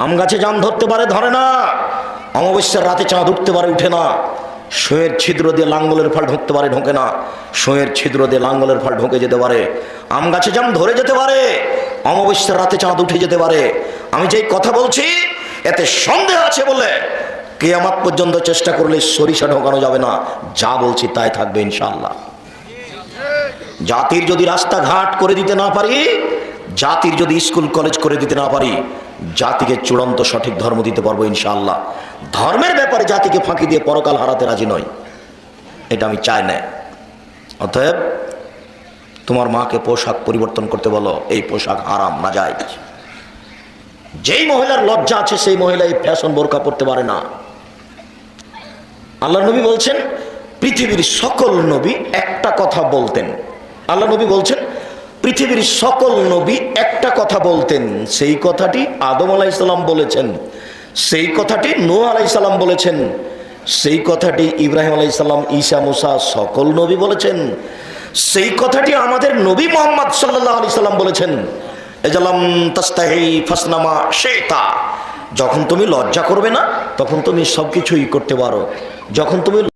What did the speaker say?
আম গাছে জাম ধরতে পারে, ধরে না। অমাবস্যার রাতে চাঁদ উঠতে পারে, উঠে না। সুঁয়ের ছিদ্র দিয়ে লাঙ্গলের ফাল ঢুকতে পারে, ঢোকে না। সুঁয়ের ছিদ্র দিয়ে লাঙ্গলের ফাল ঢুকে যেতে পারে। আম গাছে জাম ধরে যেতে পারে, অমাবস্যার রাতে চাঁদ উঠে যেতে পারে। আমি যেই কথা বলছি এতে সন্দেহ আছে বলে কিয়ামত পর্যন্ত চেষ্টা করলে সরিষা ঢোকানো যাবে না। যা বলছি তাই থাকবে ইনশাআল্লাহ। জাতির যদি রাস্তাঘাট করে দিতে না পারি, জাতির যদি স্কুল কলেজ করে দিতে না পারি, জাতিকে চূড়ান্ত সঠিক ধর্ম দিতে পারবো ইনশাআল্লাহ। ধর্মের ব্যাপারে জাতিকে ফাঁকি দিয়ে পরকাল হারাতে রাজি নয়, এটা আমি চাই না। অতএব তোমার মাকে পোশাক পরিবর্তন করতে বলো, এই পোশাক হারাম, নাজায়েজ। যেই মহিলার লজ্জা আছে সেই মহিলা এই ফ্যাশন বোরকা পরতে পারে না। আল্লাহ নবী বলছেন পৃথিবীর সকল নবী একটা কথা বলতেন। আল্লাহ নবী বলছেন পৃথিবীর সকল নবী একটা কথা বলতেন, সেই কথাটি আদম আলাইহিস সালাম বলেছেন, সেই কথাটি নূহ আলাইহিস সালাম বলেছেন, সেই কথাটি ইব্রাহিম আলাইহিস সালাম, ঈসা, মুসা সকল নবী বলেছেন, সেই কথাটি আমাদের নবী মুহাম্মদ সাল্লাল্লাহু আলাইহি সাল্লাম বলেছেন। এজালাম তাস্তাহি ফাসনামা শেতা, যখন তুমি লজ্জা করবে না তখন তুমি সবকিছুই করতে পারো। যখন তুমি